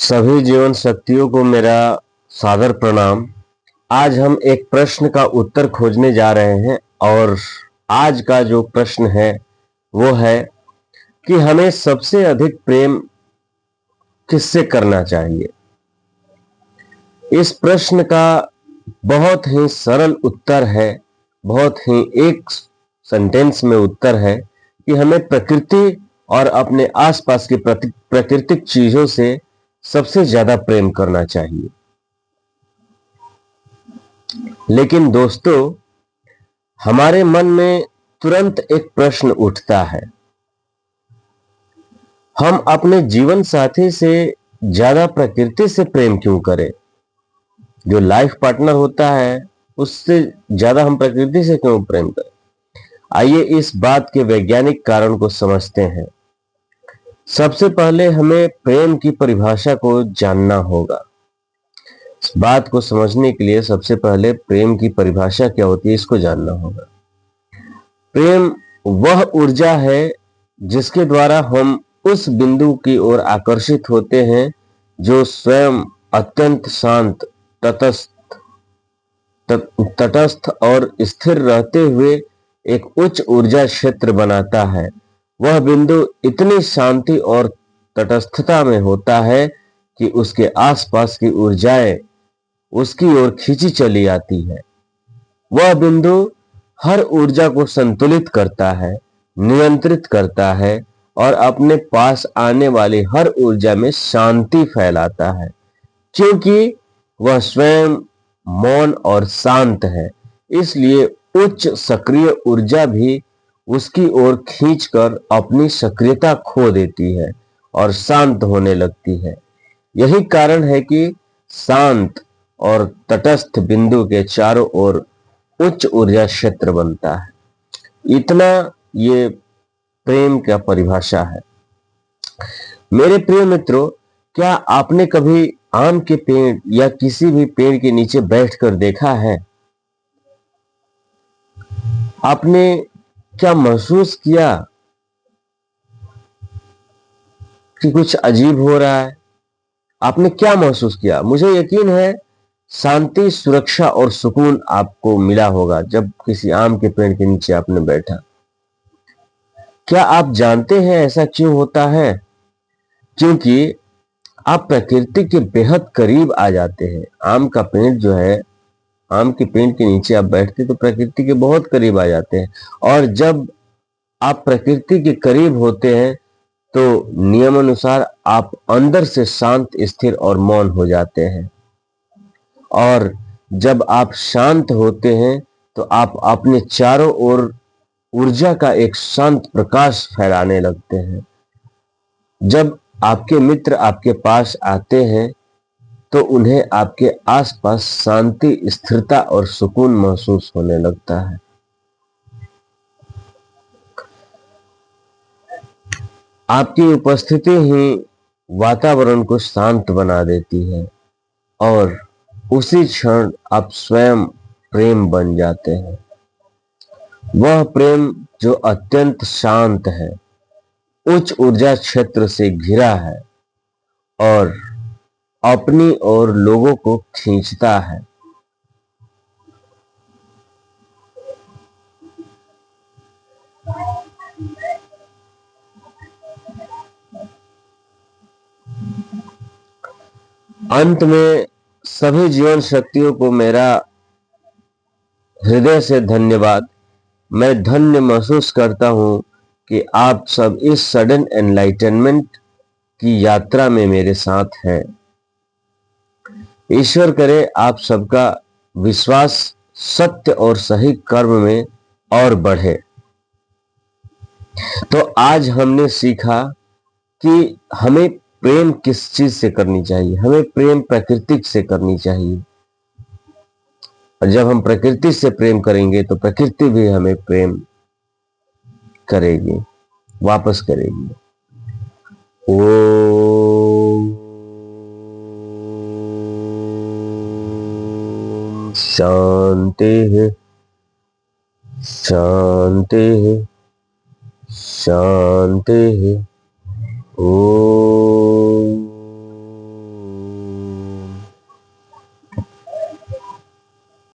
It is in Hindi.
सभी जीवन शक्तियों को मेरा सादर प्रणाम। आज हम एक प्रश्न का उत्तर खोजने जा रहे हैं और आज का जो प्रश्न है वो है कि हमें सबसे अधिक प्रेम किससे करना चाहिए। इस प्रश्न का बहुत ही सरल उत्तर है, बहुत ही एक सेंटेंस में उत्तर है कि हमें प्रकृति और अपने आसपास की प्राकृतिक चीजों से सबसे ज्यादा प्रेम करना चाहिए। लेकिन दोस्तों, हमारे मन में तुरंत एक प्रश्न उठता है, हम अपने जीवन साथी से ज्यादा प्रकृति से प्रेम क्यों करें? जो लाइफ पार्टनर होता है उससे ज्यादा हम प्रकृति से क्यों प्रेम करें? आइए इस बात के वैज्ञानिक कारण को समझते हैं। सबसे पहले हमें प्रेम की परिभाषा को जानना होगा। इस बात को समझने के लिए सबसे पहले प्रेम की परिभाषा क्या होती है इसको जानना होगा। प्रेम वह ऊर्जा है जिसके द्वारा हम उस बिंदु की ओर आकर्षित होते हैं जो स्वयं अत्यंत शांत, तटस्थ और स्थिर रहते हुए एक उच्च ऊर्जा क्षेत्र बनाता है। वह बिंदु इतनी शांति और तटस्थता में होता है कि उसके आसपास की ऊर्जाएं उसकी ओर खींची चली आती है। वह बिंदु हर ऊर्जा को संतुलित करता है, नियंत्रित करता है और अपने पास आने वाली हर ऊर्जा में शांति फैलाता है, क्योंकि वह स्वयं मौन और शांत है। इसलिए उच्च सक्रिय ऊर्जा भी उसकी ओर खींचकर अपनी सक्रियता खो देती है और शांत होने लगती है। यही कारण है कि शांत और तटस्थ बिंदु के चारों ओर उच्च ऊर्जा क्षेत्र बनता है। इतना ये प्रेम का परिभाषा है। मेरे प्रिय मित्रों, क्या आपने कभी आम के पेड़ या किसी भी पेड़ के नीचे बैठकर देखा है? आपने क्या महसूस किया कि कुछ अजीब हो रहा है? आपने क्या महसूस किया? मुझे यकीन है शांति, सुरक्षा और सुकून आपको मिला होगा जब किसी आम के पेड़ के नीचे आपने बैठा। क्या आप जानते हैं ऐसा क्यों होता है? क्योंकि आप प्रकृति के बेहद करीब आ जाते हैं। आम का पेड़ जो है, आम के पेड़ के नीचे आप बैठते तो प्रकृति के बहुत करीब आ जाते हैं। और जब आप प्रकृति के करीब होते हैं तो नियमानुसार आप अंदर से शांत, स्थिर और मौन हो जाते हैं। और जब आप शांत होते हैं तो आप अपने चारों ओर ऊर्जा का एक शांत प्रकाश फैलाने लगते हैं। जब आपके मित्र आपके पास आते हैं तो उन्हें आपके आसपास शांति, स्थिरता और सुकून महसूस होने लगता है। आपकी उपस्थिति ही वातावरण को शांत बना देती है और उसी क्षण आप स्वयं प्रेम बन जाते हैं। वह प्रेम जो अत्यंत शांत है, उच्च ऊर्जा क्षेत्र से घिरा है और अपनी ओर लोगों को खींचता है। अंत में सभी जीवन शक्तियों को मेरा हृदय से धन्यवाद। मैं धन्य महसूस करता हूं कि आप सब इस सडन एनलाइटनमेंट की यात्रा में मेरे साथ हैं। ईश्वर करे आप सबका विश्वास सत्य और सही कर्म में और बढ़े। तो आज हमने सीखा कि हमें प्रेम किस चीज से करनी चाहिए। हमें प्रेम प्रकृति से करनी चाहिए और जब हम प्रकृति से प्रेम करेंगे तो प्रकृति भी हमें प्रेम करेगी, वापस करेगी। ओम शांति शांति शांति। ओम।